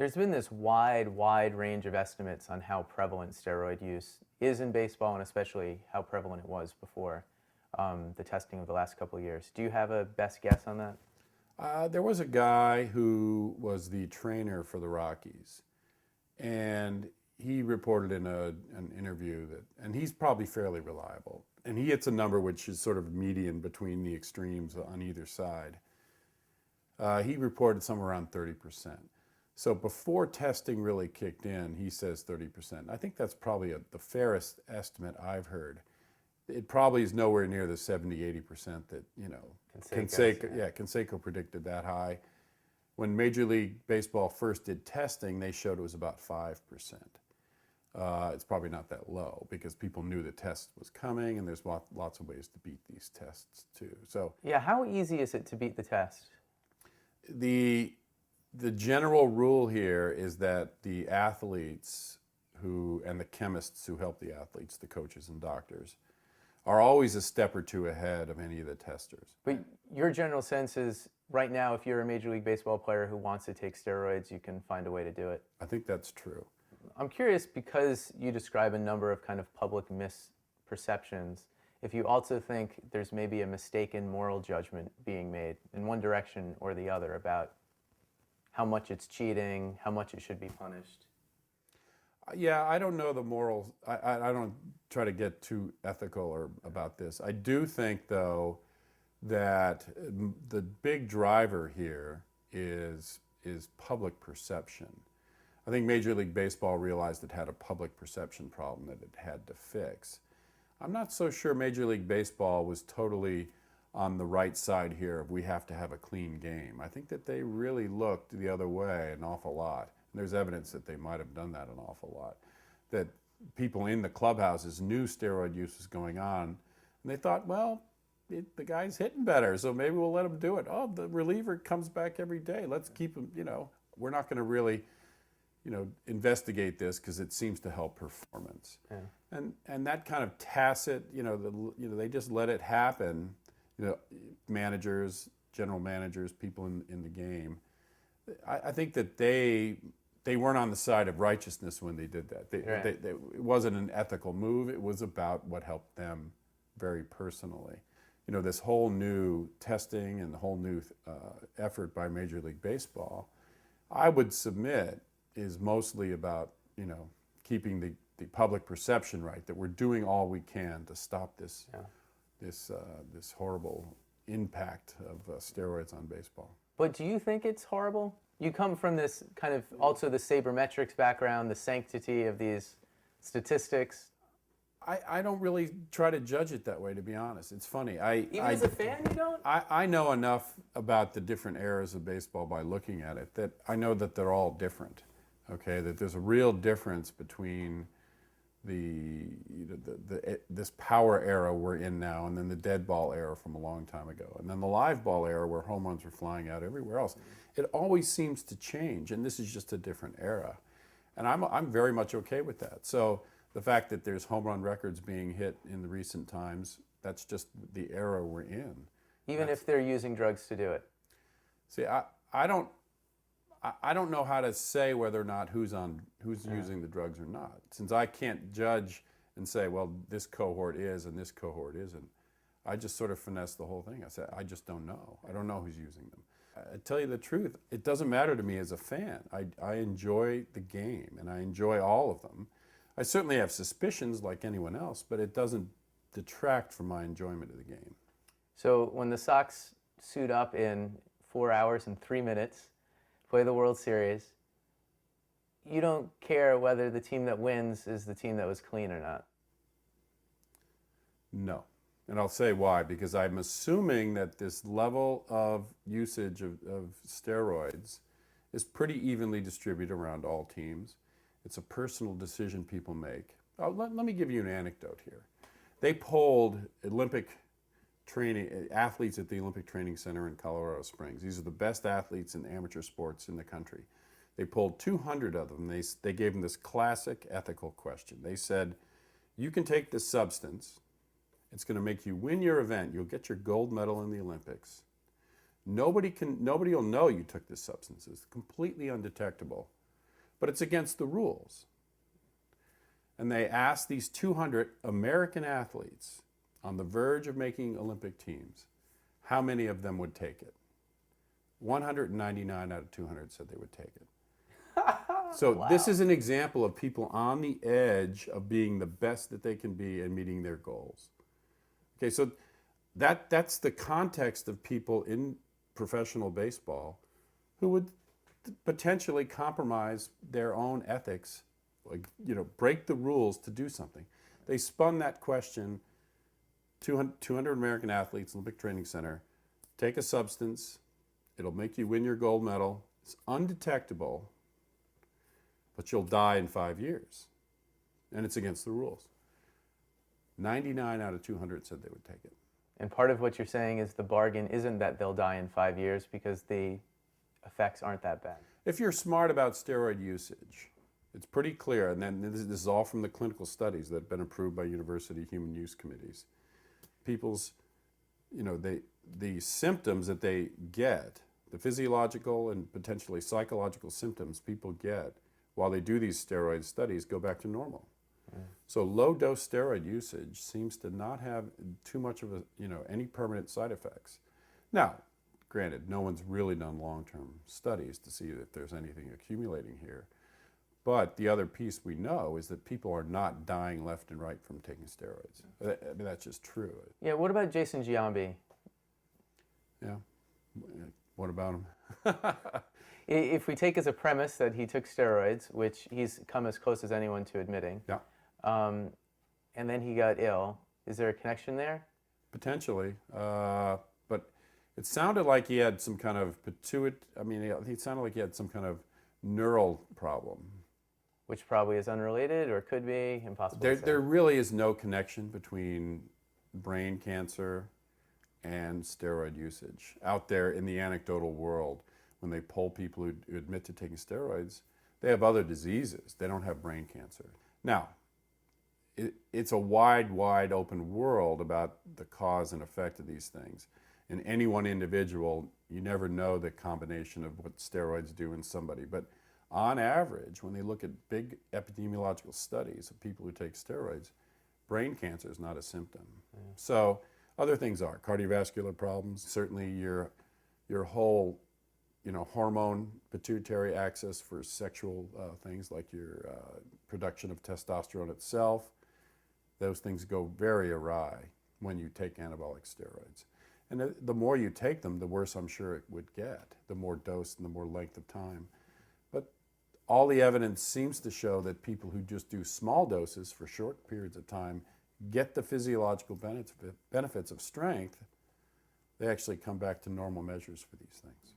There's been this wide range of estimates on how prevalent steroid use is in baseball, and especially how prevalent it was before the testing of the last couple of years. Do you have a best guess on that? There was a guy who was the trainer for the Rockies, and he reported in an interview that, and he's probably fairly reliable, and he hits a number which is sort of median between the extremes on either side. He reported somewhere around 30%. So before testing really kicked in, he says 30%. I think that's probably the fairest estimate I've heard. It probably is nowhere near the 70-80% that, Canseco predicted that high. When Major League Baseball first did testing, they showed it was about 5%. It's probably not that low because people knew the test was coming, and there's lots of ways to beat these tests too. So yeah, how easy is it to beat the test? The general rule here is that the athletes and the chemists who help the athletes, the coaches and doctors, are always a step or two ahead of any of the testers. But your general sense is right now, if you're a Major League Baseball player who wants to take steroids, you can find a way to do it. I think that's true. I'm curious, because you describe a number of kind of public misperceptions, if you also think there's maybe a mistaken moral judgment being made in one direction or the other about how much it's cheating, how much it should be punished. Yeah, I don't know the morals. I don't try to get too ethical about this. I do think, though, that the big driver here is public perception. I think Major League Baseball realized it had a public perception problem that it had to fix. I'm not so sure Major League Baseball was totally on the right side here of we have to have a clean game. I think that they really looked the other way an awful lot. And there's evidence that they might have done that an awful lot. That people in the clubhouses knew steroid use was going on, and they thought, well, the guy's hitting better, so maybe we'll let him do it. Oh, the reliever comes back every day. Let's keep him, we're not going to really, investigate this because it seems to help performance. Yeah. And that kind of tacit, they just let it happen. Managers, general managers, people in the game. I think that they weren't on the side of righteousness when they did that. It wasn't an ethical move. It was about what helped them very personally. This whole new testing and the whole new effort by Major League Baseball, I would submit, is mostly about, keeping the public perception right, that we're doing all we can to stop this, this horrible impact of steroids on baseball. But do you think it's horrible? You come from this kind of also the sabermetrics background, the sanctity of these statistics. I don't really try to judge it that way, to be honest. It's funny. Even as a fan, you don't? I know enough about the different eras of baseball by looking at it that I know that they're all different. Okay, that there's a real difference between this power era we're in now, and then the dead ball era from a long time ago, and then the live ball era where home runs were flying out everywhere else. It always seems to change, and this is just a different era, and I'm very much okay with that. So the fact that there's home run records being hit in the recent times, that's just the era we're in. Even if they're using drugs to do it. See, I don't know how to say whether or not who's using the drugs or not, since I can't judge and say, well, this cohort is and this cohort isn't. I just sort of finesse the whole thing. I say, I just don't know. I don't know who's using them. I tell you the truth, it doesn't matter to me as a fan. I enjoy the game, and I enjoy all of them. I certainly have suspicions like anyone else, but it doesn't detract from my enjoyment of the game. So when the Sox suit up in 4 hours and 3 minutes, play the World Series, you don't care whether the team that wins is the team that was clean or not? No. And I'll say why. Because I'm assuming that this level of usage of steroids is pretty evenly distributed around all teams. It's a personal decision people make. Let me give you an anecdote here. They polled athletes at the Olympic Training Center in Colorado Springs. These are the best athletes in amateur sports in the country. They polled 200 of them. They gave them this classic ethical question. They said, you can take this substance. It's going to make you win your event. You'll get your gold medal in the Olympics. Nobody will know you took this substance. It's completely undetectable. but it's against the rules. And they asked these 200 American athletes on the verge of making Olympic teams, how many of them would take it? 199 out of 200 said they would take it. So Wow. This is an example of people on the edge of being the best that they can be and meeting their goals. Okay, so that's the context of people in professional baseball who would potentially compromise their own ethics, like, break the rules to do something. They spun that question, 200 American athletes, Olympic Training Center, take a substance, it'll make you win your gold medal, it's undetectable, but you'll die in 5 years. And it's against the rules. 99 out of 200 said they would take it. And part of what you're saying is the bargain isn't that they'll die in 5 years because the effects aren't that bad. If you're smart about steroid usage, it's pretty clear, and then this is all from the clinical studies that have been approved by university human use committees. People's, the symptoms that they get, the physiological and potentially psychological symptoms people get while they do these steroid studies go back to normal. So low dose steroid usage seems to not have too much of any permanent side effects. Now, granted, no one's really done long-term studies to see if there's anything accumulating here. But the other piece we know is that people are not dying left and right from taking steroids. I mean, that's just true. Yeah, what about Jason Giambi? Yeah. What about him? If we take as a premise that he took steroids, which he's come as close as anyone to admitting, Yeah. And then he got ill, is there a connection there? Potentially. But it sounded like he had some kind of it sounded like he had some kind of neural problem. Which probably is unrelated or could be, impossible to say. There really is no connection between brain cancer and steroid usage. Out there in the anecdotal world, when they poll people who admit to taking steroids, they have other diseases. They don't have brain cancer. Now, it's a wide open world about the cause and effect of these things. In any one individual, you never know the combination of what steroids do in somebody. But on average, when they look at big epidemiological studies of people who take steroids, brain cancer is not a symptom. Yeah. So other things are cardiovascular problems. Certainly your whole hormone pituitary axis for sexual things like your production of testosterone itself. Those things go very awry when you take anabolic steroids. And the more you take them, the worse I'm sure it would get, the more dose and the more length of time. But all the evidence seems to show that people who just do small doses for short periods of time get the physiological benefits of strength. They actually come back to normal measures for these things.